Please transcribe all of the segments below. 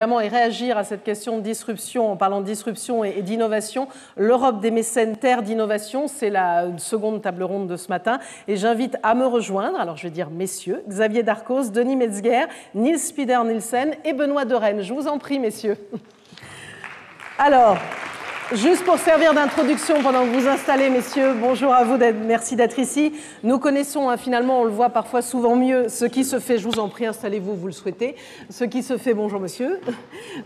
Et réagir à cette question de disruption, en parlant de disruption et d'innovation. L'Europe des mécènes, terre d'innovation, c'est la seconde table ronde de ce matin. Et j'invite à me rejoindre, alors je vais dire messieurs, Xavier Darcos, Denis Metzger, Niels Peder-Nielsen et Benoît de Rennes. Je vous en prie, messieurs. Alors, juste pour servir d'introduction pendant que vous vous installez, messieurs, bonjour à vous, merci d'être ici. Nous connaissons, finalement, on le voit parfois souvent mieux, ce qui se fait, je vous en prie, installez-vous, vous le souhaitez, ce qui se fait, bonjour monsieur,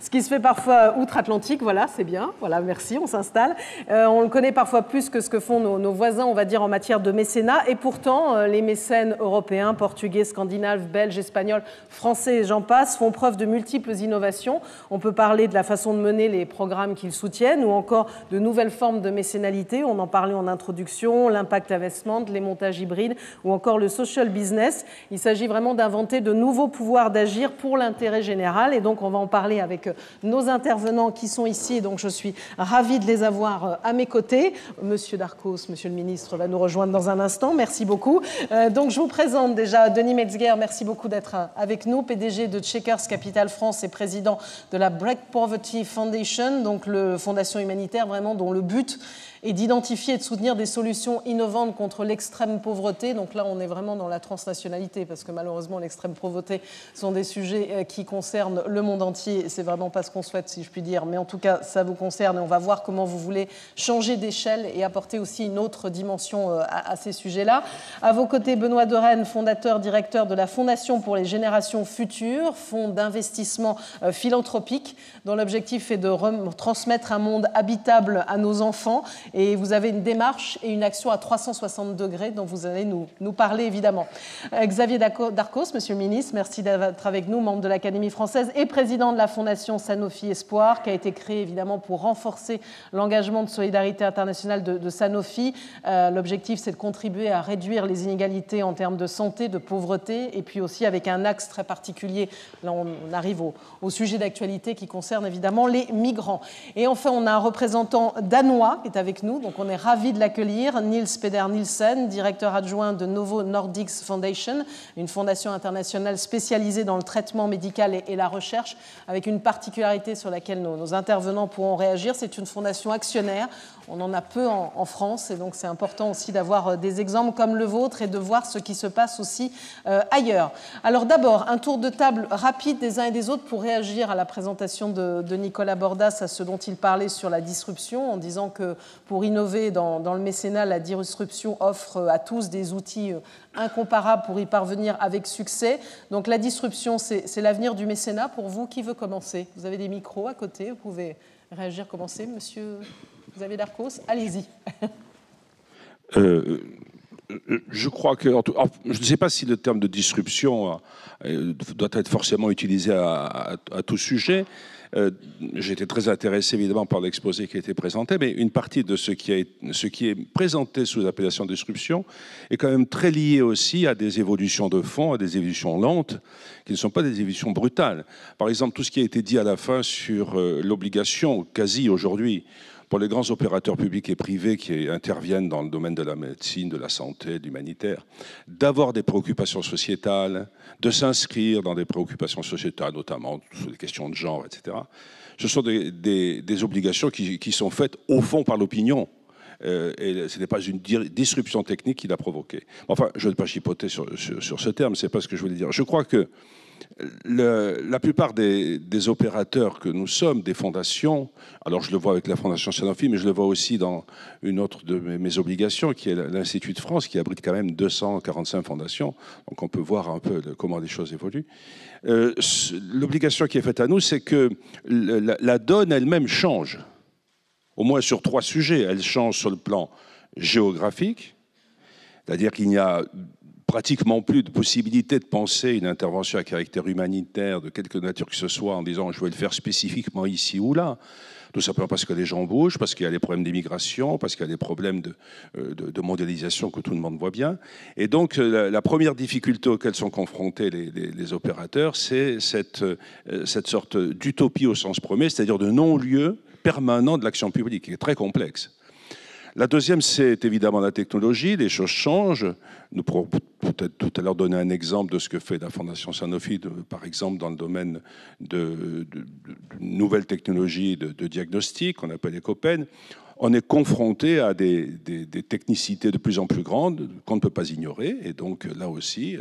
ce qui se fait parfois outre-Atlantique, voilà, c'est bien, voilà, merci, on s'installe. On le connaît parfois plus que ce que font nos voisins, on va dire, en matière de mécénat, et pourtant, les mécènes européens, portugais, scandinaves, belges, espagnols, français et j'en passe, font preuve de multiples innovations. On peut parler de la façon de mener les programmes qu'ils soutiennent, ou encore de nouvelles formes de mécénalité, on en parlait en introduction, l'impact investment, les montages hybrides ou encore le social business. Il s'agit vraiment d'inventer de nouveaux pouvoirs d'agir pour l'intérêt général et donc on va en parler avec nos intervenants qui sont ici et donc je suis ravie de les avoir à mes côtés. Monsieur Darcos, monsieur le ministre, va nous rejoindre dans un instant, merci beaucoup. Donc je vous présente déjà Denis Metzger, merci beaucoup d'être avec nous, PDG de Checkers Capital France et président de la Break Poverty Foundation, donc la fondation humanitaire vraiment dont le but est d'identifier et de soutenir des solutions innovantes contre l'extrême pauvreté. Donc là, on est vraiment dans la transnationalité parce que malheureusement, l'extrême pauvreté sont des sujets qui concernent le monde entier. C'est vraiment pas ce qu'on souhaite, si je puis dire. Mais en tout cas, ça vous concerne et on va voir comment vous voulez changer d'échelle et apporter aussi une autre dimension à ces sujets-là. À vos côtés, Benoît de Rennes, fondateur, directeur de la Fondation pour les générations futures, fonds d'investissement philanthropique dont l'objectif est de transmettre un monde habitable à nos enfants. Et vous avez une démarche et une action à 360 degrés dont vous allez nous parler évidemment. Xavier Darcos, monsieur le ministre, merci d'être avec nous, membre de l'Académie française et président de la Fondation Sanofi Espoir, qui a été créée évidemment pour renforcer l'engagement de solidarité internationale de Sanofi. L'objectif, c'est de contribuer à réduire les inégalités en termes de santé, de pauvreté, et puis aussi avec un axe très particulier. Là, on arrive au sujet d'actualité qui concerne évidemment les migrants. Et enfin, on a un représentant danois qui est avec nous, donc on est ravis de l'accueillir, Niels Peder-Nielsen, directeur adjoint de Novo Nordisk Foundation, une fondation internationale spécialisée dans le traitement médical et la recherche, avec une particularité sur laquelle nos intervenants pourront réagir, c'est une fondation actionnaire. On en a peu en France et donc c'est important aussi d'avoir des exemples comme le vôtre et de voir ce qui se passe aussi ailleurs. Alors d'abord, un tour de table rapide des uns et des autres pour réagir à la présentation de Nicolas Bordas, à ce dont il parlait sur la disruption, en disant que pour innover dans le mécénat, la disruption offre à tous des outils incomparables pour y parvenir avec succès. Donc la disruption, c'est l'avenir du mécénat. Pour vous, qui veut commencer? Vous avez des micros à côté, vous pouvez réagir, commencer, monsieur Xavier Darcos, allez-y. Je crois que, je ne sais pas si le terme de disruption doit être forcément utilisé à tout sujet. J'ai été très intéressé évidemment par l'exposé qui a été présenté, mais une partie de ce qui est présenté sous l'appellation disruption est quand même très lié aussi à des évolutions de fond, à des évolutions lentes, qui ne sont pas des évolutions brutales. Par exemple, tout ce qui a été dit à la fin sur l'obligation quasi aujourd'hui pour les grands opérateurs publics et privés qui interviennent dans le domaine de la médecine, de la santé, de l'humanitaire, d'avoir des préoccupations sociétales, de s'inscrire dans des préoccupations sociétales, notamment sur les questions de genre, etc. Ce sont des obligations qui sont faites au fond par l'opinion. Et ce n'est pas une disruption technique qui l'a provoqué. Enfin, je ne vais pas chipoter sur ce terme, c'est pas ce que je voulais dire. Je crois que la plupart des opérateurs que nous sommes, des fondations, alors je le vois avec la Fondation Sanofi, mais je le vois aussi dans une autre de mes obligations, qui est l'Institut de France, qui abrite quand même 245 fondations, donc on peut voir un peu comment les choses évoluent. L'obligation qui est faite à nous, c'est que la donne elle-même change, au moins sur 3 sujets. Elle change sur le plan géographique, c'est-à-dire qu'il n'y a pratiquement plus de possibilité de penser une intervention à caractère humanitaire de quelque nature que ce soit en disant je vais le faire spécifiquement ici ou là. Tout simplement parce que les gens bougent, parce qu'il y a des problèmes d'immigration, parce qu'il y a des problèmes de mondialisation que tout le monde voit bien. Et donc la première difficulté auxquelles sont confrontés les opérateurs, c'est cette sorte d'utopie au sens premier, c'est-à-dire de non-lieu permanent de l'action publique, qui est très complexe. La deuxième, c'est évidemment la technologie. Les choses changent. Nous pourrons peut-être tout à l'heure donner un exemple de ce que fait la Fondation Sanofi, par exemple, dans le domaine de nouvelles technologies de diagnostic, qu'on appelle EcoPen. On est confronté à des technicités de plus en plus grandes qu'on ne peut pas ignorer. Et donc, là aussi,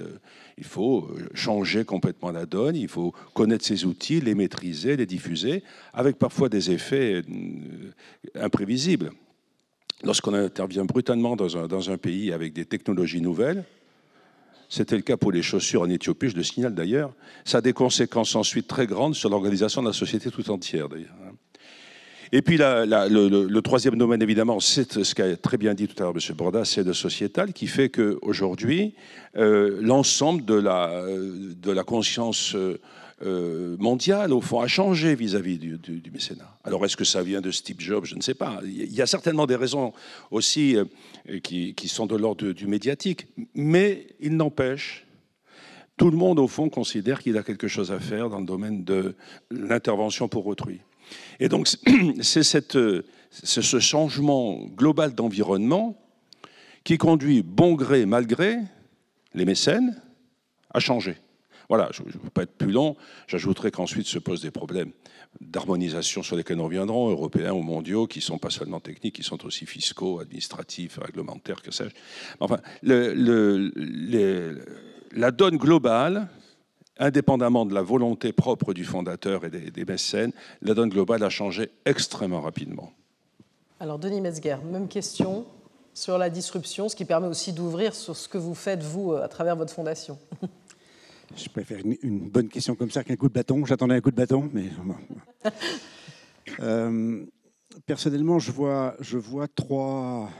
il faut changer complètement la donne. Il faut connaître ces outils, les maîtriser, les diffuser, avec parfois des effets imprévisibles. Lorsqu'on intervient brutalement dans un pays avec des technologies nouvelles, c'était le cas pour les chaussures en Éthiopie, je le signale d'ailleurs, ça a des conséquences ensuite très grandes sur l'organisation de la société tout entière d'ailleurs. Et puis le troisième domaine, évidemment, c'est ce qu'a très bien dit tout à l'heure M. Bordas, c'est le sociétal, qui fait qu'aujourd'hui, l'ensemble de la conscience mondiale, au fond, a changé vis-à-vis du mécénat. Alors, est-ce que ça vient de Steve Jobs? Je ne sais pas. Il y a certainement des raisons aussi qui sont de l'ordre du médiatique. Mais il n'empêche, tout le monde, au fond, considère qu'il a quelque chose à faire dans le domaine de l'intervention pour autrui. Et donc, c'est ce changement global d'environnement qui conduit, bon gré, mal gré, les mécènes à changer. Voilà, je ne veux pas être plus long. J'ajouterai qu'ensuite se posent des problèmes d'harmonisation sur lesquels nous reviendrons, européens ou mondiaux, qui ne sont pas seulement techniques, qui sont aussi fiscaux, administratifs, réglementaires, que sais-je. Enfin, la donne globale, indépendamment de la volonté propre du fondateur et des mécènes, la donne globale a changé extrêmement rapidement. Alors, Denis Metzger, même question sur la disruption, ce qui permet aussi d'ouvrir sur ce que vous faites, vous, à travers votre fondation. Je préfère une bonne question comme ça qu'un coup de bâton. J'attendais un coup de bâton, mais... personnellement, je vois trois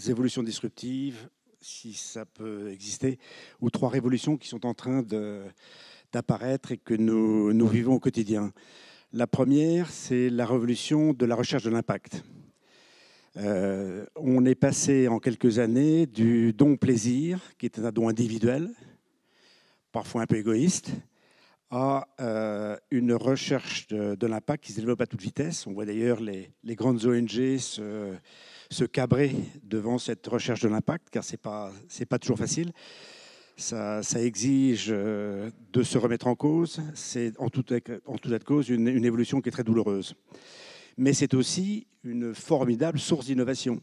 évolutions disruptives, si ça peut exister, ou trois révolutions qui sont en train d'apparaître et que nous vivons au quotidien. La première, c'est la révolution de la recherche de l'impact. On est passé en quelques années du don plaisir, qui était un don individuel, parfois un peu égoïste, à une recherche de l'impact qui se développe à toute vitesse. On voit d'ailleurs les grandes ONG se cabrer devant cette recherche de l'impact, car ce n'est pas toujours facile. Ça exige de se remettre en cause. C'est en tout état de cause une évolution qui est très douloureuse. Mais c'est aussi une formidable source d'innovation,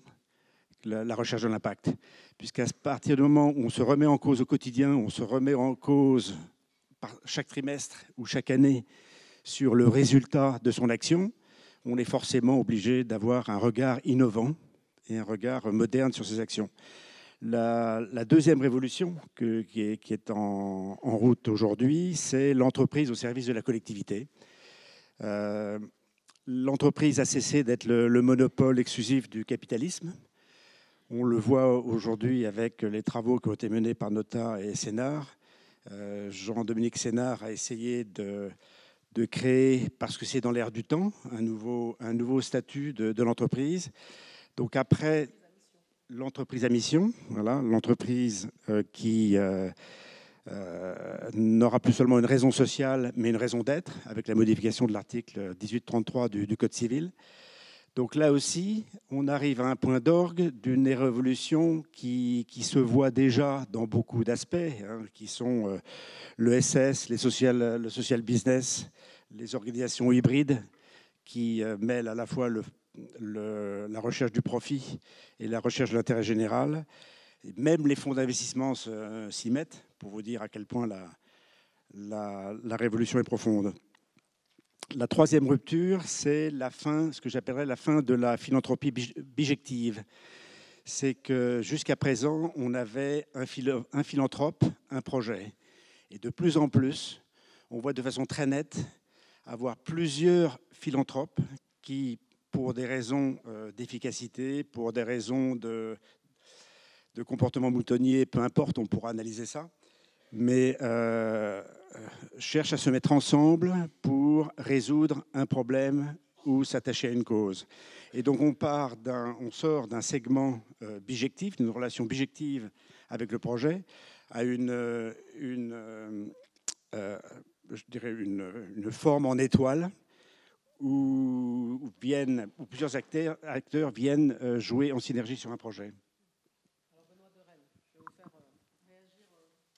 la recherche de l'impact. Puisqu'à partir du moment où on se remet en cause au quotidien, on se remet en cause chaque trimestre ou chaque année sur le résultat de son action, on est forcément obligé d'avoir un regard innovant et un regard moderne sur ses actions. La deuxième révolution qui est en route aujourd'hui, c'est l'entreprise au service de la collectivité. L'entreprise a cessé d'être le monopole exclusif du capitalisme. On le voit aujourd'hui avec les travaux qui ont été menés par Nota et Sénart. Jean-Dominique Sénart a essayé de créer, parce que c'est dans l'air du temps, un nouveau statut de l'entreprise. Donc après l'entreprise à mission, voilà, l'entreprise qui n'aura plus seulement une raison sociale, mais une raison d'être, avec la modification de l'article 1833 du Code civil. Donc là aussi, on arrive à un point d'orgue d'une révolution qui se voit déjà dans beaucoup d'aspects, hein, qui sont le SS, le social business, les organisations hybrides, qui mêlent à la fois la recherche du profit et la recherche de l'intérêt général. Et même les fonds d'investissement s'y mettent, pour vous dire à quel point la révolution est profonde. La troisième rupture, c'est ce que j'appellerais la fin de la philanthropie bijective. C'est que jusqu'à présent, on avait un philanthrope, un projet. Et de plus en plus, on voit de façon très nette avoir plusieurs philanthropes qui, pour des raisons d'efficacité, pour des raisons de comportement moutonnier, peu importe, on pourra analyser ça, mais cherchent à se mettre ensemble pour résoudre un problème ou s'attacher à une cause. Et donc on sort d'un segment bijectif, d'une relation bijective avec le projet, à une forme en étoile où plusieurs acteurs viennent jouer en synergie sur un projet. Alors Benoît de Rennes, je vais vous faire réagir,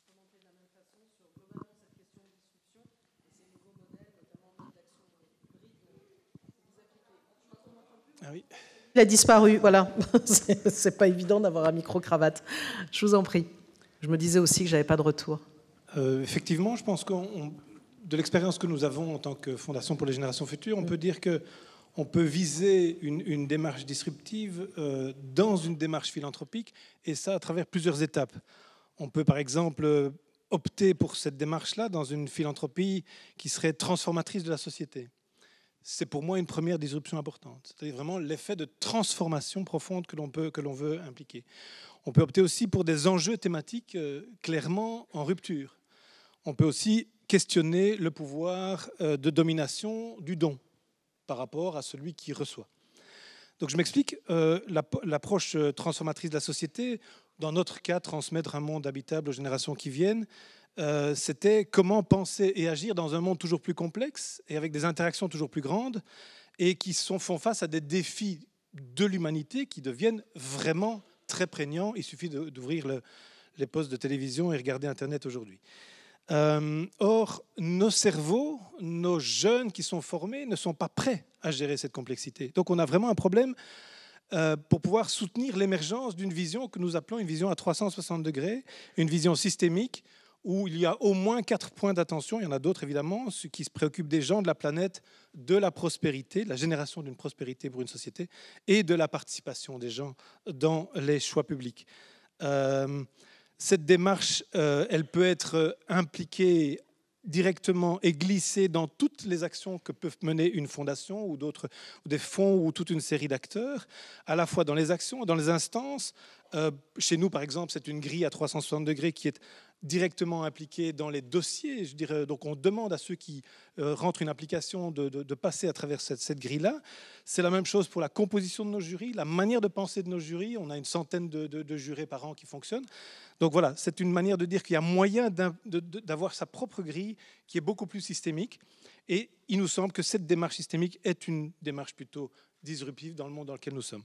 commenter de la même façon sur globalement cette question de disruption et ces nouveaux modèles, notamment d'action hybride que vous appliquez. Je crois qu'on n'entend plus. Ah oui. Il a disparu, voilà. C'est pas évident d'avoir un micro-cravate. Je vous en prie. Je me disais aussi que j'avais pas de retour. Effectivement, je pense que de l'expérience que nous avons en tant que Fondation pour les générations futures, on peut dire qu'on peut viser une démarche disruptive dans une démarche philanthropique, et ça à travers plusieurs étapes. On peut par exemple opter pour cette démarche-là dans une philanthropie qui serait transformatrice de la société. C'est pour moi une première disruption importante, c'est-à-dire vraiment l'effet de transformation profonde que l'on veut impliquer. On peut opter aussi pour des enjeux thématiques clairement en rupture. On peut aussi questionner le pouvoir de domination du don par rapport à celui qui reçoit. Donc je m'explique, l'approche transformatrice de la société, dans notre cas, transmettre un monde habitable aux générations qui viennent, c'était comment penser et agir dans un monde toujours plus complexe et avec des interactions toujours plus grandes et qui font face à des défis de l'humanité qui deviennent vraiment très prégnants. Il suffit d'ouvrir les postes de télévision et regarder Internet aujourd'hui. Or, nos cerveaux, nos jeunes qui sont formés ne sont pas prêts à gérer cette complexité. Donc on a vraiment un problème pour pouvoir soutenir l'émergence d'une vision que nous appelons une vision à 360 degrés, une vision systémique où il y a au moins 4 points d'attention. Il y en a d'autres évidemment, ceux qui se préoccupent des gens, de la planète, de la prospérité, de la génération d'une prospérité pour une société et de la participation des gens dans les choix publics. Cette démarche, elle peut être impliquée directement et glisser dans toutes les actions que peuvent mener une fondation ou des fonds ou toute une série d'acteurs, à la fois dans les actions et dans les instances. Chez nous, par exemple, c'est une grille à 360 degrés qui est directement impliquée dans les dossiers. Je dirais, donc on demande à ceux qui rentrent une application de passer à travers cette grille-là. C'est la même chose pour la composition de nos jurys, la manière de penser de nos jurys. On a une centaine de jurés par an qui fonctionnent. Donc voilà, c'est une manière de dire qu'il y a moyen d'avoir sa propre grille qui est beaucoup plus systémique. Et il nous semble que cette démarche systémique est une démarche plutôt disruptive dans le monde dans lequel nous sommes.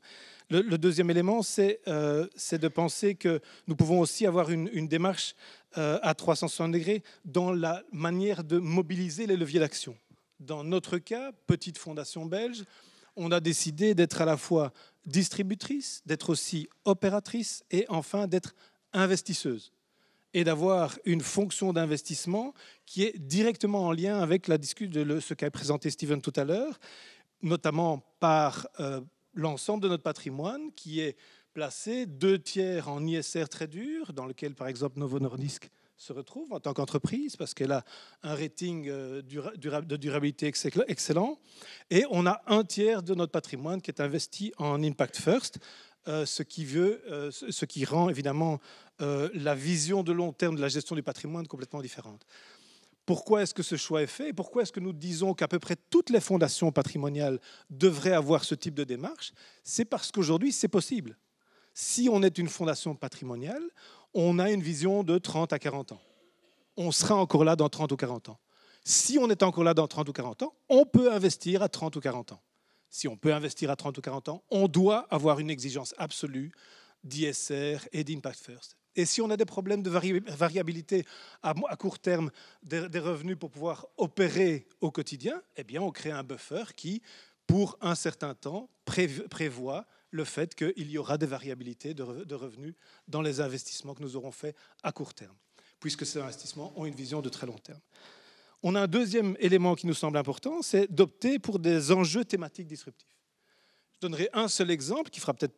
Le deuxième élément, c'est de penser que nous pouvons aussi avoir une démarche à 360 degrés dans la manière de mobiliser les leviers d'action. Dans notre cas, petite fondation belge, on a décidé d'être à la fois distributrice, d'être aussi opératrice et enfin d'être investisseuse et d'avoir une fonction d'investissement qui est directement en lien avec la discussion de ce qu'a présenté Steven tout à l'heure, notamment par l'ensemble de notre patrimoine qui est placé 2/3 en ISR très dur, dans lequel par exemple Novo Nordisk se retrouve en tant qu'entreprise parce qu'elle a un rating de durabilité excellent, et on a 1/3 de notre patrimoine qui est investi en Impact First, ce qui rend évidemment la vision de long terme de la gestion du patrimoine complètement différente. Pourquoi est-ce que ce choix est fait et pourquoi est-ce que nous disons qu'à peu près toutes les fondations patrimoniales devraient avoir ce type de démarche? C'est parce qu'aujourd'hui, c'est possible. Si on est une fondation patrimoniale, on a une vision de 30 à 40 ans. On sera encore là dans 30 ou 40 ans. Si on est encore là dans 30 ou 40 ans, on peut investir à 30 ou 40 ans. Si on peut investir à 30 ou 40 ans, on doit avoir une exigence absolue d'ISR et d'Impact First. Et si on a des problèmes de variabilité à court terme des revenus pour pouvoir opérer au quotidien, eh bien on crée un buffer qui, pour un certain temps, prévoit le fait qu'il y aura des variabilités de revenus dans les investissements que nous aurons faits à court terme, puisque ces investissements ont une vision de très long terme. On a un deuxième élément qui nous semble important, c'est d'opter pour des enjeux thématiques disruptifs. Je donnerai un seul exemple qui fera peut-être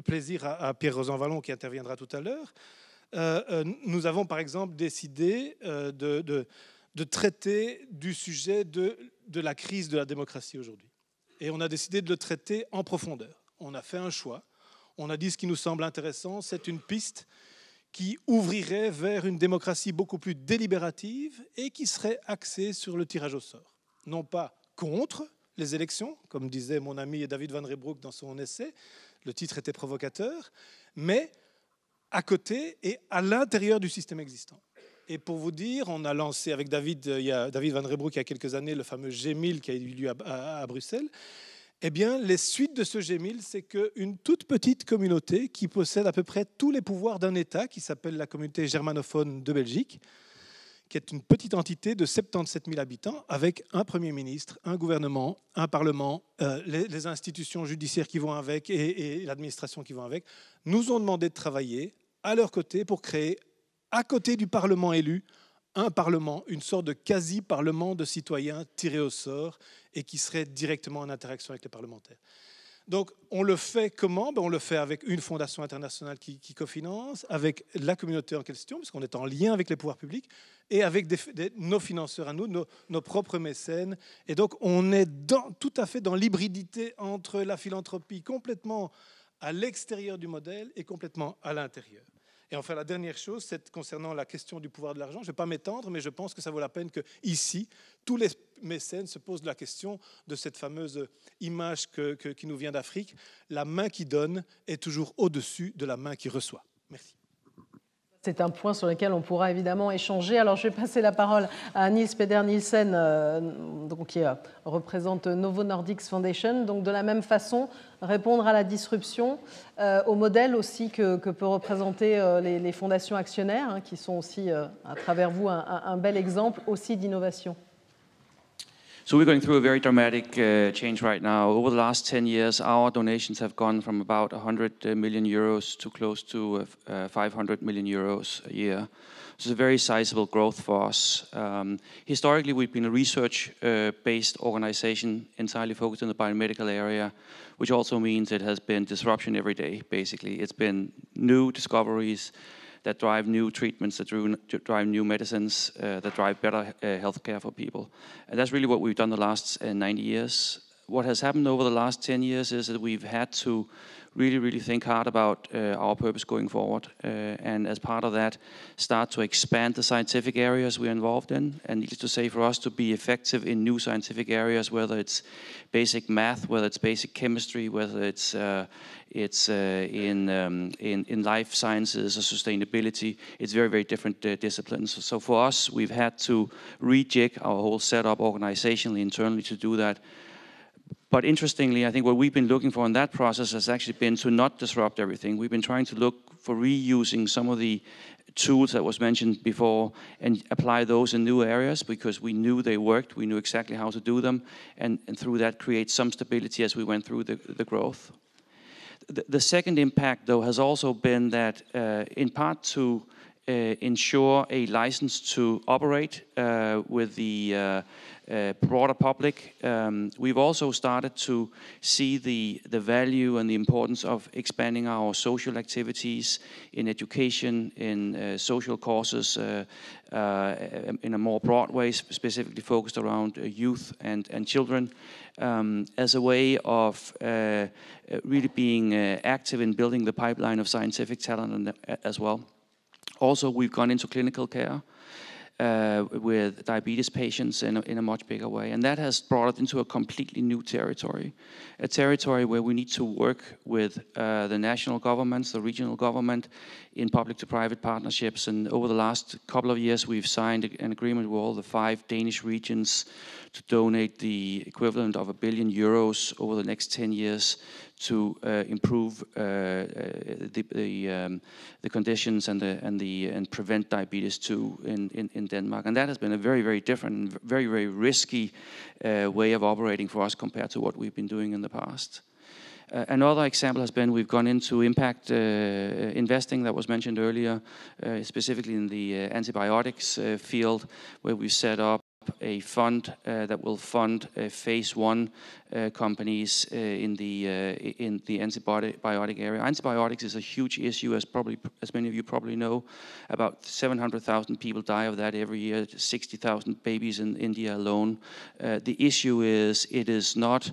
plaisir à Pierre-Rosan Vallon qui interviendra tout à l'heure. Nous avons par exemple décidé de traiter du sujet de la crise de la démocratie aujourd'hui. Et on a décidé de le traiter en profondeur. On a fait un choix. On a dit ce qui nous semble intéressant, c'est une piste qui ouvrirait vers une démocratie beaucoup plus délibérative et qui serait axée sur le tirage au sort. Non pas contre les élections, comme disait mon ami David Van Reybrouck dans son essai, le titre était provocateur, mais à côté et à l'intérieur du système existant. Et pour vous dire, on a lancé avec David, il y a David Van Reybrouck il y a quelques années, le fameux G1000 qui a eu lieu à Bruxelles. Eh bien, les suites de ce G1000, c'est qu'une toute petite communauté qui possède à peu près tous les pouvoirs d'un État, qui s'appelle la communauté germanophone de Belgique, qui est une petite entité de 77 000 habitants, avec un Premier ministre, un gouvernement, un Parlement, les institutions judiciaires qui vont avec et l'administration qui vont avec, nous ont demandé de travailler à leur côté pour créer, à côté du Parlement élu, un Parlement, une sorte de quasi-parlement de citoyens tirés au sort et qui serait directement en interaction avec les parlementaires. Donc, on le fait comment? On le fait avec une fondation internationale qui cofinance, avec la communauté en question, puisqu'on est en lien avec les pouvoirs publics, et avec nos financeurs à nous, nos propres mécènes. Et donc, on est tout à fait dans l'hybridité entre la philanthropie complètement à l'extérieur du modèle et complètement à l'intérieur. Et enfin, la dernière chose, c'est concernant la question du pouvoir de l'argent. Je ne vais pas m'étendre, mais je pense que ça vaut la peine qu'ici, tous les mécènes se posent la question de cette fameuse image qui nous vient d'Afrique. La main qui donne est toujours au-dessus de la main qui reçoit. Merci. C'est un point sur lequel on pourra évidemment échanger. Alors, je vais passer la parole à Niels Peder Nielsen, qui représente Novo Nordics Foundation. Donc, de la même façon, répondre à la disruption, au modèle aussi que peut représenter les fondations actionnaires, qui sont aussi, à travers vous, un bel exemple aussi d'innovation. So we're going through a very dramatic change right now. Over the last 10 years, our donations have gone from about 100 million euros to close to 500 million euros a year. So it's a very sizable growth for us. Historically, we've been a research-based organization entirely focused in the biomedical area, which also means it has been disruption every day, basically. It's been new discoveries that drive new treatments, that drive new medicines, that drive better healthcare for people. And that's really what we've done the last 90 years. What has happened over the last 10 years is that we've had to really think hard about our purpose going forward. And as part of that, start to expand the scientific areas we're involved in. And needless to say, for us to be effective in new scientific areas, whether it's basic math, whether it's basic chemistry, whether it's in life sciences or sustainability, it's very different disciplines. So for us, we've had to rejig our whole setup organizationally, internally to do that. But interestingly, I think what we've been looking for in that process has actually been to not disrupt everything. We've been trying to look for reusing some of the tools that was mentioned before and apply those in new areas because we knew they worked, we knew exactly how to do them, and through that create some stability as we went through the growth. The second impact, though, has also been that in part to ensure a license to operate with the broader public. We've also started to see the value and the importance of expanding our social activities in education, in social causes, in a more broad way, specifically focused around youth and children, as a way of really being active in building the pipeline of scientific talent as well. Also, we've gone into clinical care with diabetes patients in a much bigger way. And that has brought us into a completely new territory, a territory where we need to work with the national governments, the regional government, in public to private partnerships. And over the last couple of years, we've signed an agreement with all the 5 Danish regions to donate the equivalent of €1 billion over the next 10 years to improve the conditions and prevent diabetes too in Denmark. And that has been a very different, very risky way of operating for us compared to what we've been doing in the past. Another example has been we've gone into impact investing that was mentioned earlier, specifically in the antibiotics field, where we set up a fund that will fund phase 1 companies in the antibiotic area. Antibiotics is a huge issue, as many of you probably know. About 700,000 people die of that every year, 60,000 babies in India alone. The issue is it is not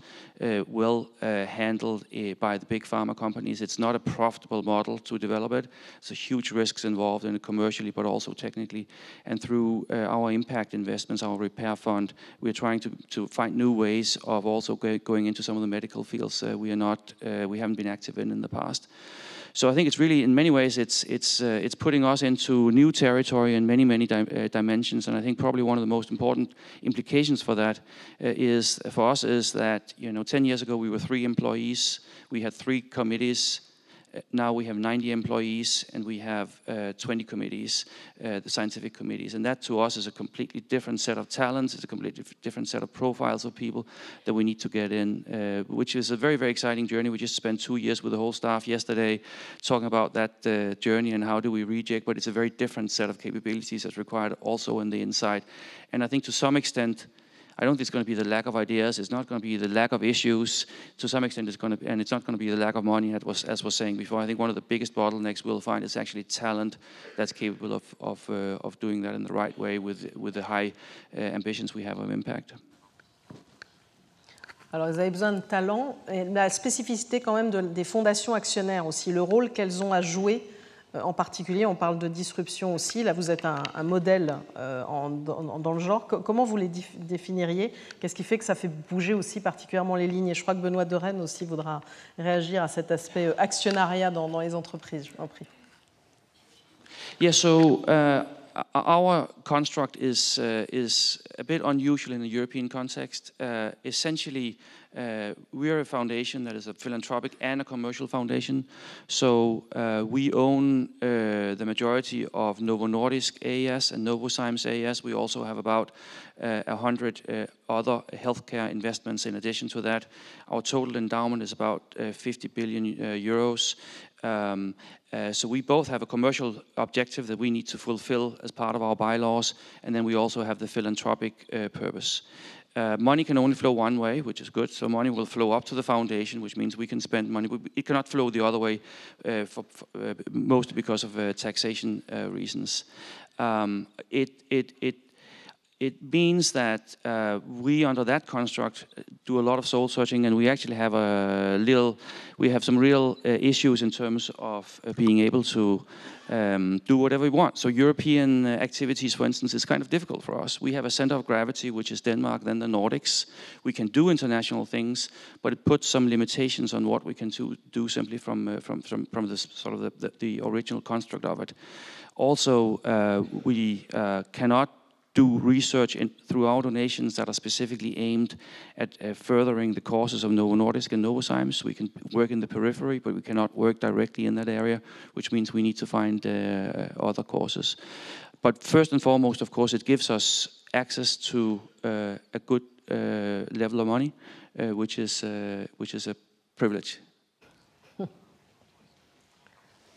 well handled by the big pharma companies. It's not a profitable model to develop it. There's huge risks involved in it commercially, but also technically. And through our impact investments, our repair fund, we're trying to find new ways of also going into some of the medical fields we haven't been active in the past. So I think it's really, in many ways, it's putting us into new territory in many dimensions. And I think probably one of the most important implications for that for us is that 10 years ago we were 3 employees, we had 3 committees. Now we have 90 employees and we have 20 committees, the scientific committees. And that to us is a completely different set of talents, it's a completely different set of profiles of people that we need to get in, which is a very exciting journey. We just spent 2 years with the whole staff yesterday talking about that journey and how do we reject, but it's a very different set of capabilities that's required also in the inside. And I think to some extent, I don't think it's going to be the lack of ideas. It's not going to be the lack of issues. To some extent, it's not going to be the lack of money. As was saying before, I think one of the biggest bottlenecks we'll find is actually talent that's capable of doing that in the right way with the high ambitions we have of impact. Alors, vous avez besoin de talent et la spécificité quand même des fondations actionnaires aussi, le rôle qu'elles ont à jouer. En particulier, on parle de disruption aussi. Là, vous êtes un modèle dans le genre. Comment vous les définiriez? Qu'est-ce qui fait que ça fait bouger aussi particulièrement les lignes? Et je crois que Benoît de Rennes aussi voudra réagir à cet aspect actionnariat dans les entreprises. Je vous en prie. Yeah, so our construct is a bit unusual in the European context. Essentially, we are a foundation that is a philanthropic and a commercial foundation. So we own the majority of Novo Nordisk AES and Novozymes AES. We also have about 100 other healthcare investments in addition to that. Our total endowment is about 50 billion euros. So we both have a commercial objective that we need to fulfill as part of our bylaws, and then we also have the philanthropic purpose. Money can only flow one way, which is good. So money will flow up to the foundation, which means we can spend money. It cannot flow the other way, mostly because of taxation reasons. It means that we, under that construct, do a lot of soul searching, and we actually have some real issues in terms of being able to do whatever we want. So European activities, for instance, is kind of difficult for us. We have a center of gravity, which is Denmark, then the Nordics. We can do international things, but it puts some limitations on what we can do simply from the sort of the original construct of it. Also, we cannot do research through our donations that are specifically aimed at furthering the causes of Novo Nordisk and Novozymes. We can work in the periphery, but we cannot work directly in that area, which means we need to find other causes. But first and foremost, of course, it gives us access to a good level of money, which is a privilege.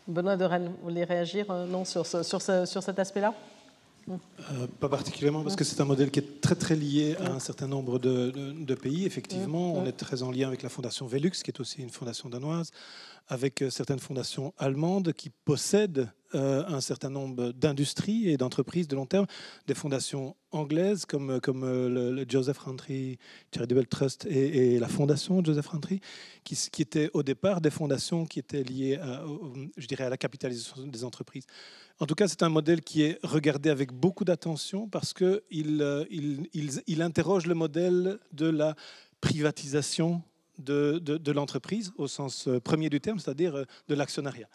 Benoît de Rennes, vous voulez réagir sur cet aspect-là? Pas particulièrement, parce que c'est un modèle qui est très lié à un certain nombre de pays. Effectivement, on est très en lien avec la fondation Velux, qui est aussi une fondation danoise, avec certaines fondations allemandes qui possèdent un certain nombre d'industries et d'entreprises de long terme, des fondations anglaises comme le Joseph Rowntree Charitable Trust et la fondation Joseph Rowntree, qui étaient au départ des fondations qui étaient liées à la capitalisation des entreprises. En tout cas, c'est un modèle qui est regardé avec beaucoup d'attention parce qu'il interroge le modèle de la privatisation de l'entreprise au sens premier du terme, c'est-à-dire de l'actionnariat.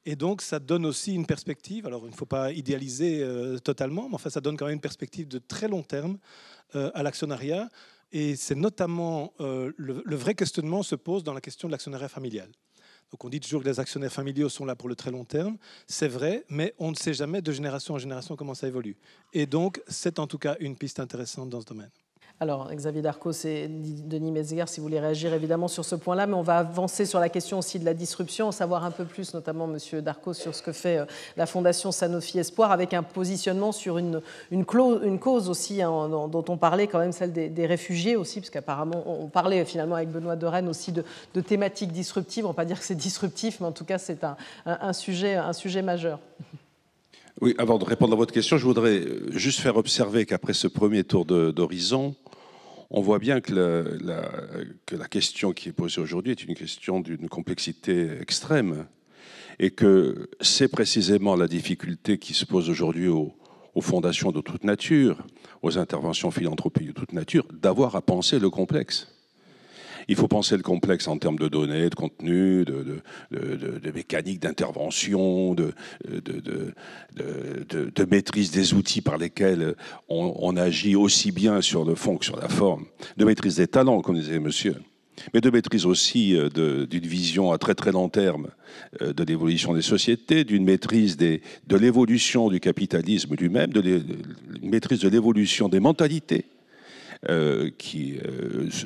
Et donc, ça donne aussi une perspective, alors il ne faut pas idéaliser totalement, mais enfin, ça donne quand même une perspective de très long terme à l'actionnariat. Et c'est notamment, le vrai questionnement se pose dans la question de l'actionnariat familial. Donc on dit toujours que les actionnaires familiaux sont là pour le très long terme. C'est vrai, mais on ne sait jamais de génération en génération comment ça évolue. Et donc, c'est en tout cas une piste intéressante dans ce domaine. Alors, Xavier Darcos et Denis Metzeger, si vous voulez réagir évidemment sur ce point-là, mais on va avancer sur la question aussi de la disruption, en savoir un peu plus, notamment M. Darcos, sur ce que fait la Fondation Sanofi Espoir, avec un positionnement sur une cause aussi dont on parlait quand même, celle des réfugiés aussi, parce qu'apparemment, on parlait finalement avec Benoît de Rennes aussi de thématiques disruptives. On ne va pas dire que c'est disruptif, mais en tout cas, c'est un sujet majeur. Oui, avant de répondre à votre question, je voudrais juste faire observer qu'après ce premier tour d'horizon, on voit bien que la question qui est posée aujourd'hui est une question d'une complexité extrême et que c'est précisément la difficulté qui se pose aujourd'hui aux fondations de toute nature, aux interventions philanthropiques de toute nature, d'avoir à penser le complexe. Il faut penser le complexe en termes de données, de contenu, de mécanique d'intervention, de maîtrise des outils par lesquels on agit aussi bien sur le fond que sur la forme, de maîtrise des talents, comme disait monsieur, mais de maîtrise aussi d'une vision à très très long terme de l'évolution des sociétés, d'une maîtrise de l'évolution du capitalisme lui-même, une maîtrise de l'évolution des mentalités qui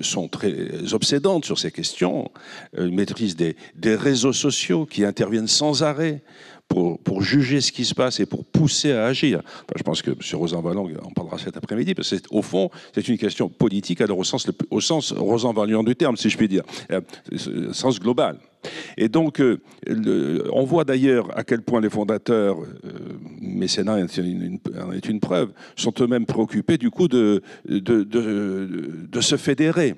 sont très obsédantes sur ces questions, une maîtrise des réseaux sociaux qui interviennent sans arrêt pour juger ce qui se passe et pour pousser à agir. Enfin, je pense que M. Rosanvallon en parlera cet après-midi, parce que au fond, c'est une question politique, alors au sens rosanvallian du terme, si je puis dire, au sens global. Et donc, on voit d'ailleurs à quel point les fondateurs, Mécénat en est une preuve, sont eux-mêmes préoccupés du coup de se fédérer.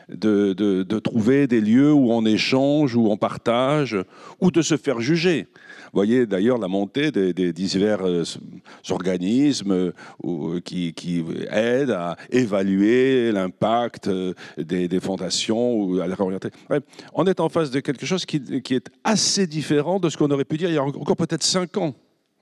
De trouver des lieux où on échange, où on partage, ou de se faire juger. Vous voyez d'ailleurs la montée des divers organismes qui aident à évaluer l'impact des fondations ou à les réorienter. Ouais, on est en face de quelque chose qui est assez différent de ce qu'on aurait pu dire il y a encore peut-être 5 ans.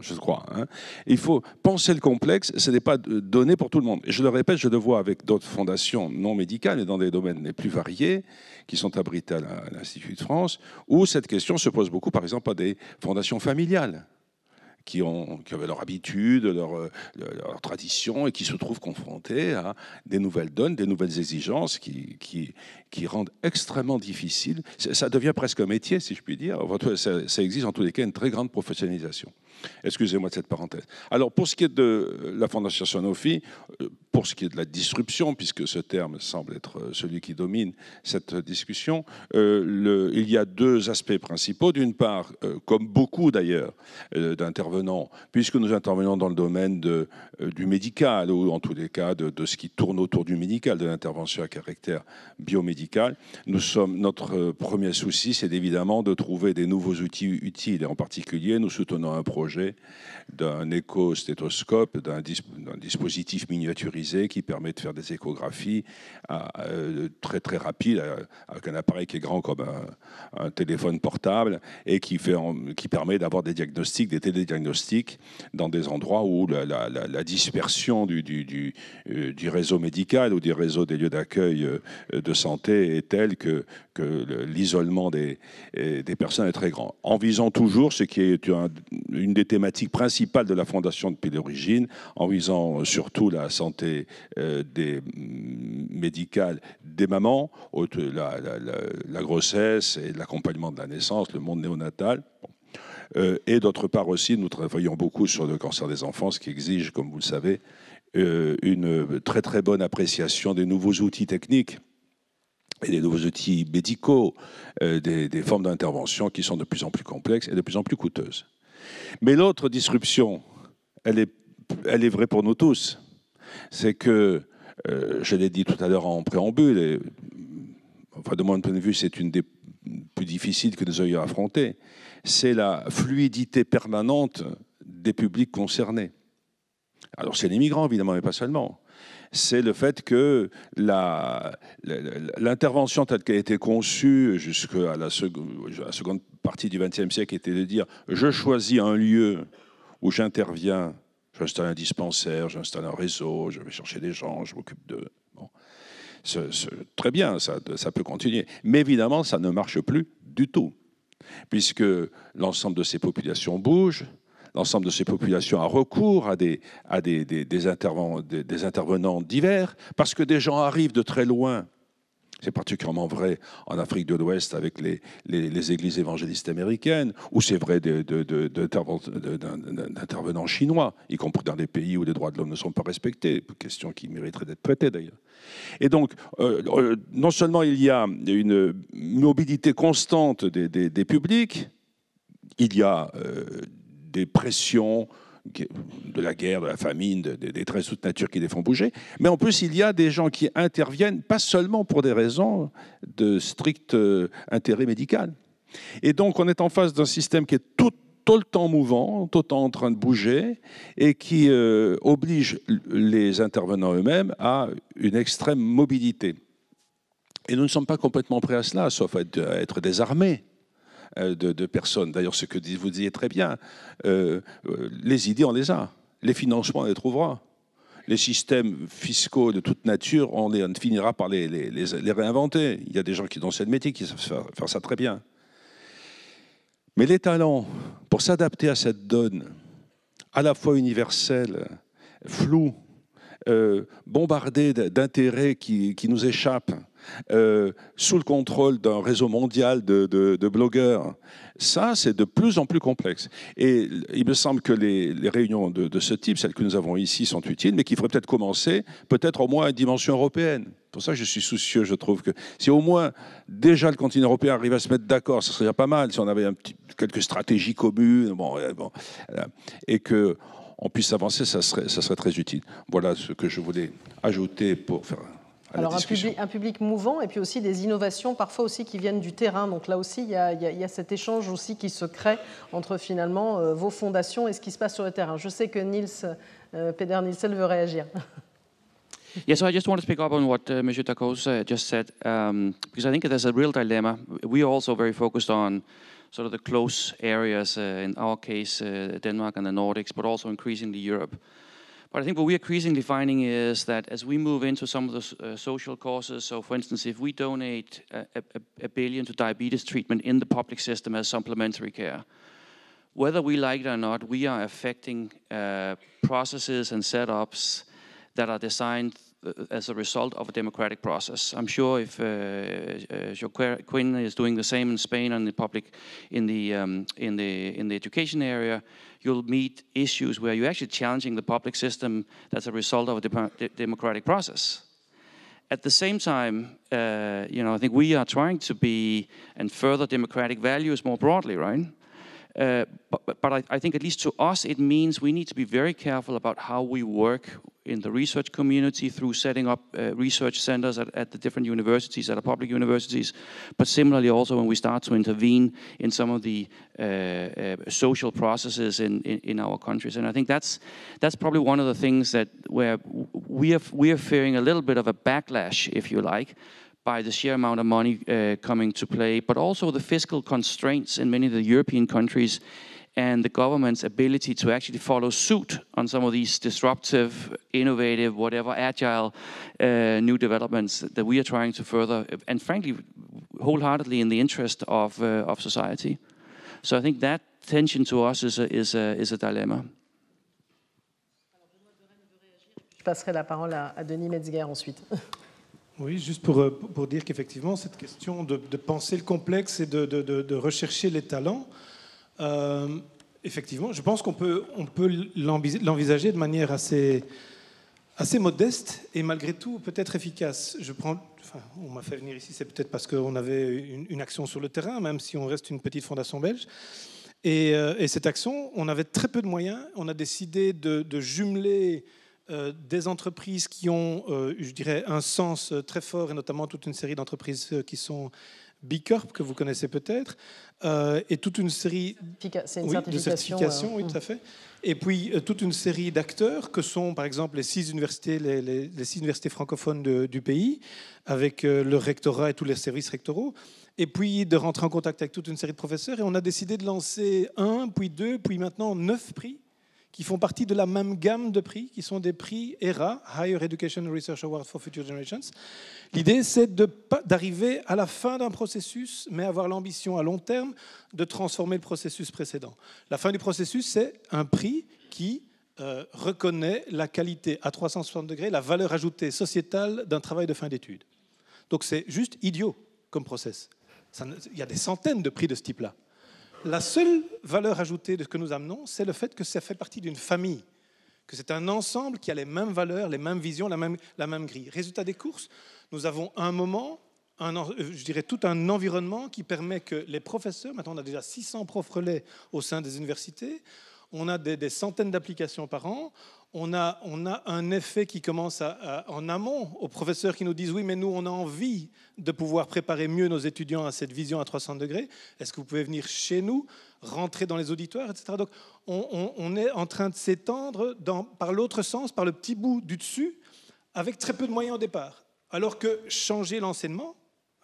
Je crois. Hein. Il faut penser le complexe, ce n'est pas donné pour tout le monde. Et je le répète, je le vois avec d'autres fondations non médicales et dans des domaines les plus variés qui sont abrités à l'Institut de France, où cette question se pose beaucoup, par exemple, à des fondations familiales qui avaient leur habitude, leur tradition et qui se trouvent confrontés à des nouvelles donnes, des nouvelles exigences qui rendent extrêmement difficile. Ça devient presque un métier, si je puis dire. Ça exige en tous les cas une très grande professionnalisation. Excusez-moi de cette parenthèse. Alors, pour ce qui est de la Fondation Sanofi, pour ce qui est de la disruption, puisque ce terme semble être celui qui domine cette discussion, il y a 2 aspects principaux. D'une part, comme beaucoup d'ailleurs d'intervenants, puisque nous intervenons dans le domaine du médical, ou en tous les cas de ce qui tourne autour du médical, de l'intervention à caractère biomédical, notre premier souci, c'est évidemment de trouver des nouveaux outils utiles. Et en particulier, nous soutenons un projet d'un écho-stéthoscope, d'un dispositif miniaturisé qui permet de faire des échographies très très rapides avec un appareil qui est grand comme un téléphone portable et qui permet d'avoir des diagnostics, des télédiagnostics dans des endroits où la dispersion du réseau médical ou du réseau des lieux d'accueil de santé est telle que l'isolement des personnes est très grand. En visant toujours ce qui est une des thématiques principales de la Fondation depuis l'origine, en visant surtout la santé médicale des mamans, la grossesse et l'accompagnement de la naissance, le monde néonatal. Et d'autre part aussi, nous travaillons beaucoup sur le cancer des enfants, ce qui exige, comme vous le savez, une très très bonne appréciation des nouveaux outils techniques et des nouveaux outils médicaux, des formes d'intervention qui sont de plus en plus complexes et de plus en plus coûteuses. Mais l'autre disruption, elle est vraie pour nous tous. C'est que, je l'ai dit tout à l'heure en préambule, et, enfin, de mon point de vue, c'est une des plus difficiles que nous ayons affrontées, c'est la fluidité permanente des publics concernés. Alors c'est les migrants, évidemment, mais pas seulement. C'est le fait que l'intervention telle qu'elle a été conçue jusqu'à la seconde partie du XXe siècle était de dire « je choisis un lieu où j'interviens, j'installe un dispensaire, j'installe un réseau, je vais chercher des gens, je m'occupe d'eux. » Bon. Très bien, ça peut continuer. Mais évidemment, ça ne marche plus du tout, puisque l'ensemble de ces populations bougent. L'ensemble de ces populations a recours à des intervenants divers, parce que des gens arrivent de très loin. C'est particulièrement vrai en Afrique de l'Ouest avec les églises évangélistes américaines, ou c'est vrai d'intervenants chinois, y compris dans des pays où les droits de l'homme ne sont pas respectés, question qui mériterait d'être traitée d'ailleurs. Et donc, non seulement il y a une mobilité constante des publics, il y a des pressions de la guerre, de la famine, des traits de toute nature qui les font bouger. Mais en plus, il y a des gens qui interviennent, pas seulement pour des raisons de strict intérêt médical. Et donc, on est en face d'un système qui est tout le temps mouvant, tout le temps en train de bouger, et qui oblige les intervenants eux-mêmes à une extrême mobilité. Et nous ne sommes pas complètement prêts à cela, sauf à être désarmés de personnes. D'ailleurs, ce que vous disiez très bien, les idées, on les a. Les financements, on les trouvera. Les systèmes fiscaux de toute nature, on finira par les réinventer. Il y a des gens qui dans ce métier qui savent faire ça très bien. Mais les talents, pour s'adapter à cette donne, à la fois universelle, floue, bombardée d'intérêts qui nous échappent, sous le contrôle d'un réseau mondial de blogueurs, ça, c'est de plus en plus complexe. Et il me semble que les réunions de ce type, celles que nous avons ici, sont utiles, mais qu'il faudrait peut-être commencer, peut-être au moins à une dimension européenne. Pour ça, je suis soucieux, je trouve que si au moins déjà le continent européen arrive à se mettre d'accord, ce serait déjà pas mal si on avait quelques stratégies communes, et que on puisse avancer, ça serait très utile. Voilà ce que je voulais ajouter pour faire... Alors un public mouvant et puis aussi des innovations parfois aussi qui viennent du terrain. Donc là aussi, il y a cet échange aussi qui se crée entre finalement vos fondations et ce qui se passe sur le terrain. Je sais que Peder Nielsen veut réagir. Yeah, so I just want to speak up on what Monsieur Takos just said, because I think there's a real dilemma. We are also very focused on sort of the close areas, in our case, Denmark and the Nordics, but also increasingly Europe. But I think what we're increasingly finding is that as we move into some of the social causes, so for instance, if we donate a billion to diabetes treatment in the public system as supplementary care, whether we like it or not, we are affecting processes and setups that are designed as a result of a democratic process. I'm sure if Joaquin is doing the same in Spain and in the education area, you'll meet issues where you're actually challenging the public system that's a result of a democratic process. At the same time, I think we are trying to be and further democratic values more broadly, right? But I think at least to us, it means we need to be very careful about how we work in the research community through setting up research centers at the different universities, at the public universities, but similarly also when we start to intervene in some of the social processes in our countries. And I think that's probably one of the things that where we are fearing a little bit of a backlash, if you like, by the sheer amount of money coming to play, but also the fiscal constraints in many of the European countries and the government's ability to actually follow suit on some of these disruptive, innovative, whatever, agile new developments that we are trying to further, and frankly, wholeheartedly in the interest of society. So I think that tension to us is a dilemma. Je passerai la parole à Denis Metzger ensuite. Oui, juste pour dire qu'effectivement, cette question de penser le complexe et de rechercher les talents, effectivement, je pense qu'on peut l'envisager de manière assez modeste et malgré tout peut-être efficace. On m'a fait venir ici, c'est peut-être parce qu'on avait une action sur le terrain, même si on reste une petite fondation belge. Et cette action, on avait très peu de moyens. On a décidé de jumeler des entreprises qui ont, je dirais, un sens très fort, et notamment toute une série d'entreprises qui sont B Corp, que vous connaissez peut-être, et toute une série de certifications, oui, tout à fait. Et puis toute une série d'acteurs que sont, par exemple, les 6 universités, les 6 universités francophones du pays, avec le rectorat et tous les services rectoraux, et puis de rentrer en contact avec toute une série de professeurs. Et on a décidé de lancer 1, puis 2, puis maintenant 9 prix qui font partie de la même gamme de prix, qui sont des prix ERA, Higher Education Research Award for Future Generations. L'idée, c'est d'arriver à la fin d'un processus, mais avoir l'ambition à long terme de transformer le processus précédent. La fin du processus, c'est un prix qui reconnaît la qualité à 360 degrés, la valeur ajoutée sociétale d'un travail de fin d'études. Donc c'est juste idiot comme process. Il y a des centaines de prix de ce type-là. La seule valeur ajoutée de ce que nous amenons, c'est le fait que ça fait partie d'une famille, que c'est un ensemble qui a les mêmes valeurs, les mêmes visions, la même grille. Résultat des courses, nous avons un moment, je dirais tout un environnement qui permet que les professeurs, maintenant on a déjà 600 profs relais au sein des universités, on a des centaines d'applications par an, on a un effet qui commence en amont aux professeurs qui nous disent « Oui, mais nous, on a envie de pouvoir préparer mieux nos étudiants à cette vision à 360 degrés. Est-ce que vous pouvez venir chez nous, rentrer dans les auditoires, etc. » Donc, on est en train de s'étendre par l'autre sens, par le petit bout du dessus, avec très peu de moyens au départ. Alors que changer l'enseignement,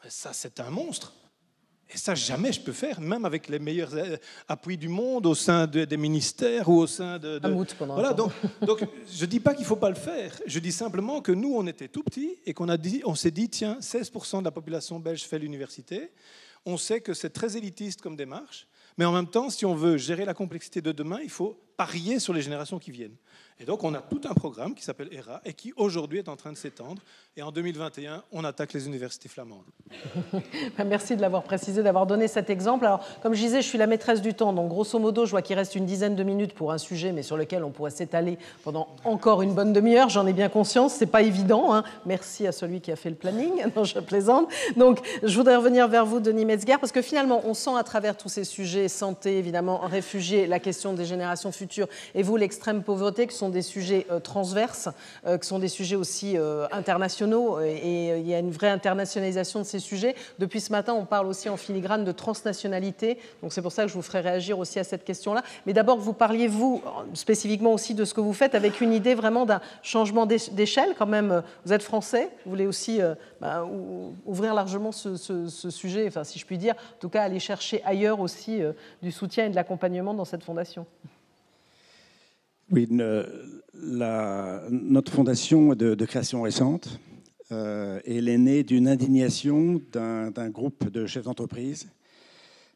Ça, c'est un monstre. Et ça, jamais je peux faire, même avec les meilleurs appuis du monde au sein des ministères ou au sein de... Voilà, donc je ne dis pas qu'il ne faut pas le faire. Je dis simplement que nous, on était tout petits et on s'est dit, tiens, 16% de la population belge fait l'université. On sait que c'est très élitiste comme démarche. Mais en même temps, si on veut gérer la complexité de demain, il faut parier sur les générations qui viennent. Et donc, on a tout un programme qui s'appelle ERA et qui, aujourd'hui, est en train de s'étendre. Et en 2021, on attaque les universités flamandes. Merci de l'avoir précisé, d'avoir donné cet exemple. Alors, comme je disais, je suis la maîtresse du temps. Donc, grosso modo, je vois qu'il reste une dizaine de minutes pour un sujet, mais sur lequel on pourrait s'étaler pendant encore une bonne demi-heure. J'en ai bien conscience. Ce n'est pas évident. Hein. Merci à celui qui a fait le planning. Non, je plaisante. Donc, je voudrais revenir vers vous, Denis Metzger, parce que finalement, on sent à travers tous ces sujets, santé, évidemment, réfugiés, la question des générations futures, et vous, l'extrême pauvreté, qui sont des sujets transverses, qui sont des sujets aussi internationaux, et il y a une vraie internationalisation de ces sujets. Depuis ce matin, on parle aussi en filigrane de transnationalité, donc c'est pour ça que je vous ferai réagir aussi à cette question-là. Mais d'abord, vous parliez, vous, spécifiquement aussi de ce que vous faites, avec une idée vraiment d'un changement d'échelle, quand même. Vous êtes français, vous voulez aussi ouvrir largement ce sujet, enfin, si je puis dire, en tout cas, aller chercher ailleurs aussi du soutien et de l'accompagnement dans cette fondation. Oui, notre fondation est de création récente. Elle est née d'une indignation d'un groupe de chefs d'entreprise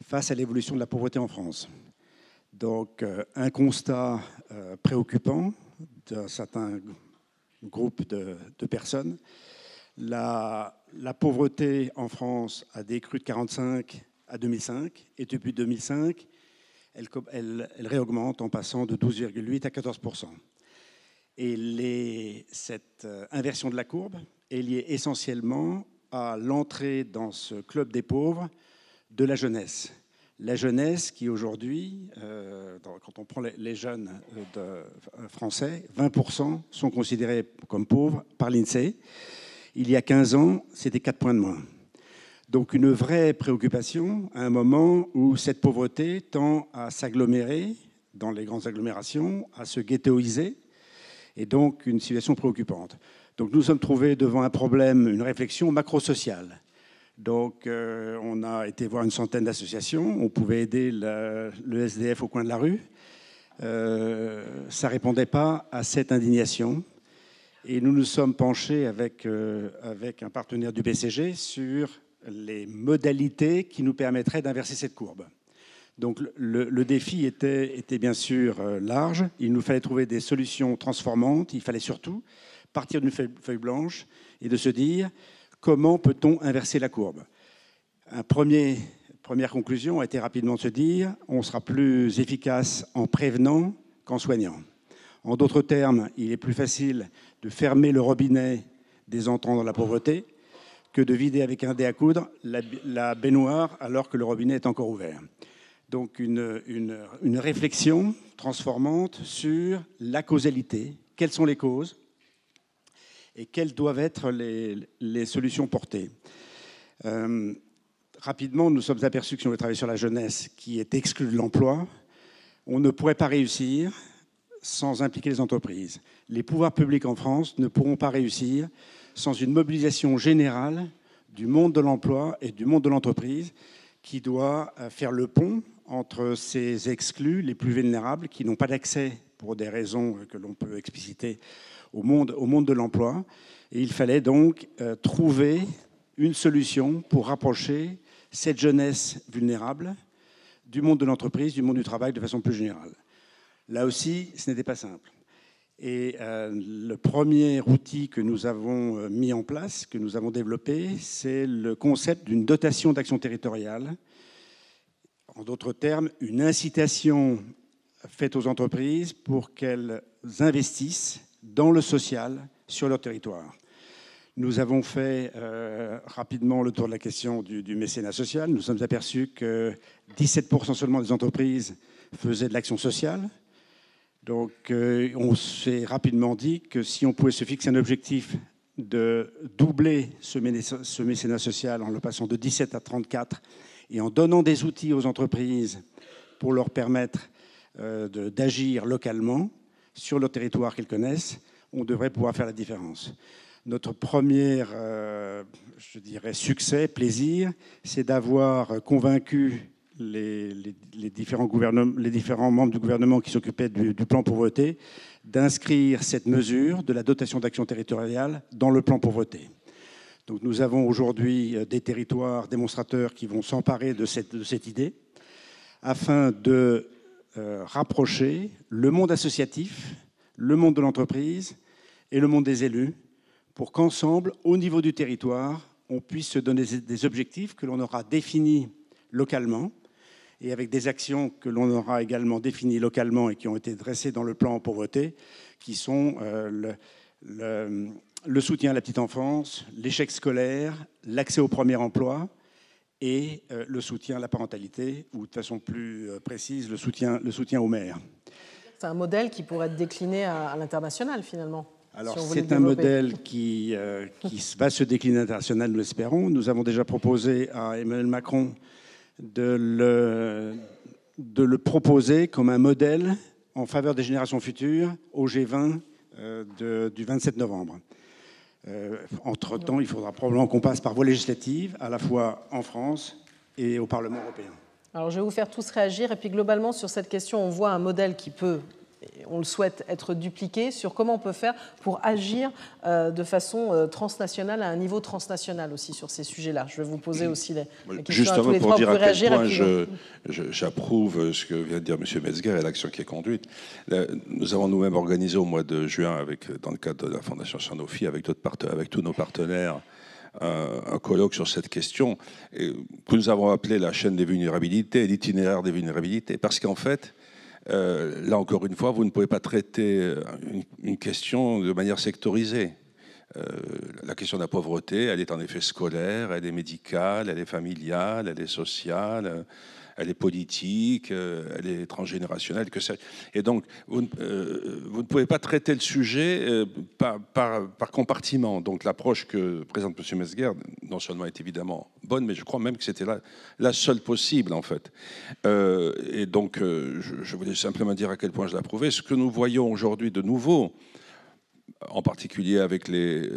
face à l'évolution de la pauvreté en France. Donc, un constat préoccupant d'un certain groupe de personnes. La pauvreté en France a décru de 1945 à 2005, et depuis 2005, elle réaugmente en passant de 12,8 à 14%. Et cette inversion de la courbe est liée essentiellement à l'entrée dans ce club des pauvres de la jeunesse. La jeunesse qui aujourd'hui, quand on prend les jeunes français, 20% sont considérés comme pauvres par l'INSEE. Il y a 15 ans, c'était 4 points de moins. Donc une vraie préoccupation à un moment où cette pauvreté tend à s'agglomérer dans les grandes agglomérations, à se ghettoiser, et donc une situation préoccupante. Donc nous sommes trouvés devant un problème, une réflexion macro-sociale. Donc on a été voir une centaine d'associations, on pouvait aider le SDF au coin de la rue. Ça ne répondait pas à cette indignation. Et nous nous sommes penchés avec un partenaire du BCG sur les modalités qui nous permettraient d'inverser cette courbe. Donc le défi était bien sûr large. Il nous fallait trouver des solutions transformantes. Il fallait surtout partir d'une feuille blanche et de se dire comment peut-on inverser la courbe. Première conclusion a été rapidement de se dire on sera plus efficace en prévenant qu'en soignant. En d'autres termes, il est plus facile de fermer le robinet des entrants dans la pauvreté que de vider avec un dé à coudre la baignoire alors que le robinet est encore ouvert. Donc une réflexion transformante sur la causalité, quelles sont les causes et quelles doivent être les solutions portées. Rapidement, nous sommes aperçus que si on veut travailler sur la jeunesse qui est exclue de l'emploi, on ne pourrait pas réussir sans impliquer les entreprises. Les pouvoirs publics en France ne pourront pas réussir sans une mobilisation générale du monde de l'emploi et du monde de l'entreprise qui doit faire le pont entre ces exclus les plus vulnérables qui n'ont pas d'accès pour des raisons que l'on peut expliciter au monde de l'emploi. Et il fallait donc trouver une solution pour rapprocher cette jeunesse vulnérable du monde de l'entreprise, du monde du travail de façon plus générale. Là aussi, ce n'était pas simple. Et le premier outil que nous avons mis en place, que nous avons développé, c'est le concept d'une dotation d'action territoriale. En d'autres termes, une incitation faite aux entreprises pour qu'elles investissent dans le social sur leur territoire. Nous avons fait rapidement le tour de la question du mécénat social. Nous sommes aperçus que 17% seulement des entreprises faisaient de l'action sociale. Donc, on s'est rapidement dit que si on pouvait se fixer un objectif de doubler ce mécénat social en le passant de 17 à 34 et en donnant des outils aux entreprises pour leur permettre d'agir localement sur le territoire qu'elles connaissent, on devrait pouvoir faire la différence. Notre première je dirais, succès, plaisir, c'est d'avoir convaincu les différents membres du gouvernement qui s'occupaient du plan pauvreté d'inscrire cette mesure de la dotation d'action territoriale dans le plan pauvreté. Donc nous avons aujourd'hui des territoires démonstrateurs qui vont s'emparer de cette idée afin de rapprocher le monde associatif, le monde de l'entreprise et le monde des élus pour qu'ensemble, au niveau du territoire, on puisse se donner des objectifs que l'on aura définis localement et avec des actions que l'on aura également définies localement et qui ont été dressées dans le plan en pauvreté, qui sont le soutien à la petite enfance, l'échec scolaire, l'accès au premier emploi et le soutien à la parentalité, ou de façon plus précise, le soutien aux mères. C'est un modèle qui pourrait être décliné à l'international, finalement. Alors, c'est un modèle qui va se décliner à l'international, nous l'espérons. Nous avons déjà proposé à Emmanuel Macron de le proposer comme un modèle en faveur des générations futures au G20 du 27 novembre. Entre-temps, il faudra probablement qu'on passe par voie législative, à la fois en France et au Parlement européen. Alors, je vais vous faire tous réagir. Et puis, globalement, sur cette question, on voit un modèle qui peut, on le souhaite, être dupliqué sur comment on peut faire pour agir de façon transnationale, à un niveau transnational aussi sur ces sujets-là. Je vais vous poser aussi les questions Justement, à tous les pour trois. dire Vous pouvez à quel réagir. point j'approuve ce que vient de dire M. Metzger et l'action qui est conduite. Nous avons nous-mêmes organisé au mois de juin, dans le cadre de la Fondation Sanofi, avec tous nos partenaires, un colloque sur cette question que nous avons appelé la chaîne des vulnérabilités, l'itinéraire des vulnérabilités, parce qu'en fait, là encore une fois, vous ne pouvez pas traiter une question de manière sectorisée. La question de la pauvreté, elle est en effet scolaire, elle est médicale, elle est familiale, elle est sociale, elle est politique, elle est transgénérationnelle, que sais-je. Et donc, vous ne pouvez pas traiter le sujet par compartiment. Donc, l'approche que présente M. Metzger, non seulement est évidemment bonne, mais je crois même que c'était la seule possible, en fait. Et donc, je voulais simplement dire à quel point je l'approuvais. Ce que nous voyons aujourd'hui de nouveau, en particulier avec les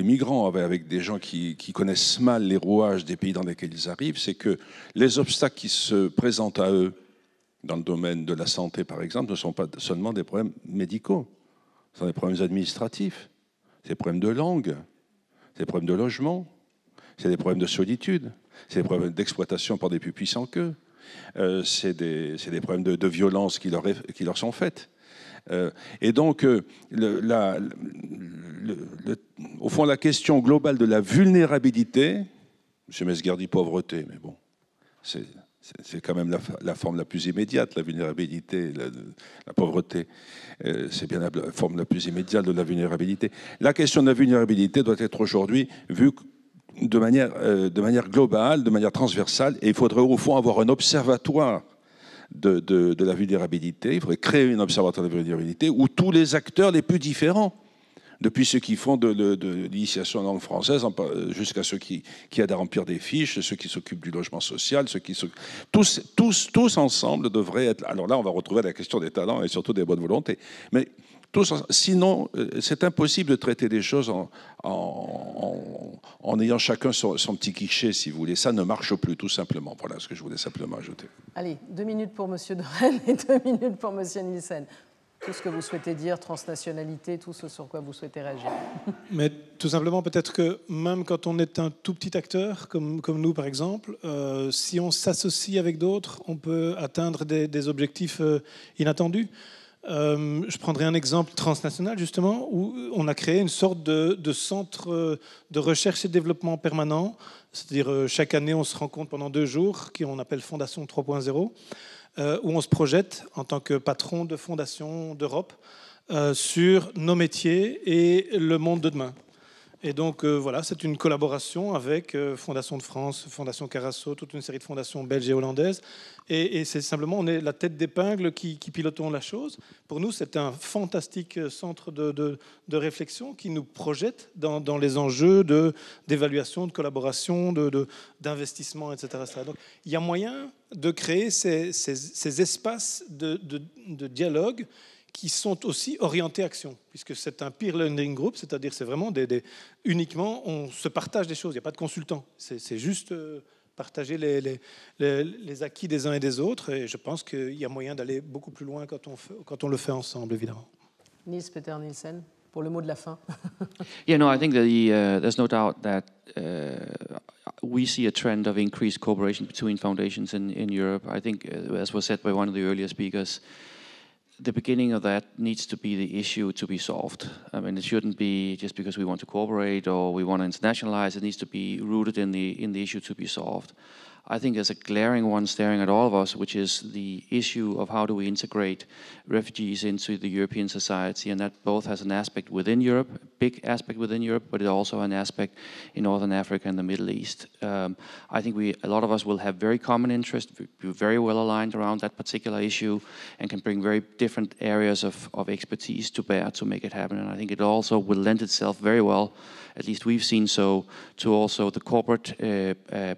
migrants, avec des gens qui connaissent mal les rouages des pays dans lesquels ils arrivent, c'est que les obstacles qui se présentent à eux, dans le domaine de la santé par exemple, ne sont pas seulement des problèmes médicaux, ce sont des problèmes administratifs, c'est des problèmes de langue, c'est des problèmes de logement, c'est des problèmes de solitude, c'est des problèmes d'exploitation par des plus puissants qu'eux, c'est des problèmes de violence qui leur sont faites. Et donc, au fond, la question globale de la vulnérabilité, M. Metzger dit pauvreté, mais bon, c'est quand même la forme la plus immédiate, la vulnérabilité, la pauvreté, c'est bien la forme la plus immédiate de la vulnérabilité. La question de la vulnérabilité doit être aujourd'hui vue de manière globale, de manière transversale, et il faudrait au fond avoir un observatoire de la vulnérabilité. Il faudrait créer un observatoire de la vulnérabilité où tous les acteurs les plus différents, depuis ceux qui font de l'initiation en langue française jusqu'à ceux qui aident à remplir des fiches, ceux qui s'occupent du logement social, tous ensemble devraient être... Alors là, on va retrouver la question des talents et surtout des bonnes volontés. Mais sinon, c'est impossible de traiter des choses en ayant chacun son petit quiché, si vous voulez. Ça ne marche plus, tout simplement. Voilà ce que je voulais simplement ajouter. Allez, 2 minutes pour M. de Rennes et 2 minutes pour M. Nielsen. Tout ce que vous souhaitez dire, transnationalité, tout ce sur quoi vous souhaitez réagir. Mais tout simplement, peut-être que même quand on est un tout petit acteur, comme nous par exemple, si on s'associe avec d'autres, on peut atteindre des objectifs inattendus. Je prendrai un exemple transnational, justement, où on a créé une sorte de centre de recherche et développement permanent. C'est-à-dire, chaque année, on se rencontre pendant 2 jours, qu'on appelle Fondation 3.0, où on se projette en tant que patron de fondation d'Europe sur nos métiers et le monde de demain. Et donc, voilà, c'est une collaboration avec Fondation de France, Fondation Carasso, toute une série de fondations belges et hollandaises. Et c'est simplement, on est la tête d'épingle qui pilotons la chose. Pour nous, c'est un fantastique centre de réflexion qui nous projette dans les enjeux d'évaluation, de collaboration, d'investissement, etc. Donc, il y a moyen de créer ces espaces de dialogue qui sont aussi orientés action, puisque c'est un peer learning group, c'est-à-dire c'est vraiment uniquement on se partage des choses, il n'y a pas de consultant, c'est juste partager les acquis des uns et des autres, et je pense qu'il y a moyen d'aller beaucoup plus loin quand on le fait ensemble, évidemment. Nils Peter Nielsen, pour le mot de la fin. Yeah, no, I think that there's no doubt that we see a trend of increased cooperation between foundations in Europe. I think, as was said by one of the earlier speakers, the beginning of that needs to be the issue to be solved. I mean, it shouldn't be just because we want to cooperate or we want to internationalize. It needs to be rooted in the issue to be solved. I think there's a glaring one staring at all of us, which is the issue of how do we integrate refugees into the European society, and that both has an aspect within Europe, a big aspect within Europe, but it also an aspect in Northern Africa and the Middle East. I think a lot of us will have very common interest, be very well aligned around that particular issue, and can bring very different areas of expertise to bear to make it happen. And I think it also will lend itself very well, at least we've seen so, to also the corporate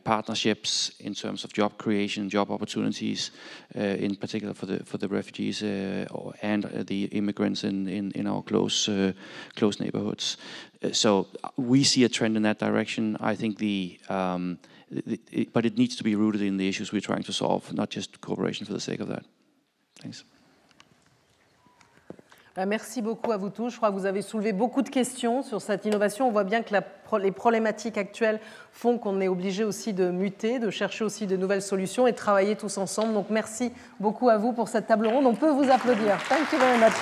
partnerships in terms of job creation, job opportunities, in particular for the refugees and the immigrants in our close neighborhoods. So we see a trend in that direction. I think but it needs to be rooted in the issues we're trying to solve, not just cooperation for the sake of that. Thanks. Merci beaucoup à vous tous. Je crois que vous avez soulevé beaucoup de questions sur cette innovation. On voit bien que les problématiques actuelles font qu'on est obligé aussi de muter, de chercher aussi de nouvelles solutions et de travailler tous ensemble. Donc merci beaucoup à vous pour cette table ronde. On peut vous applaudir. Thank you very much.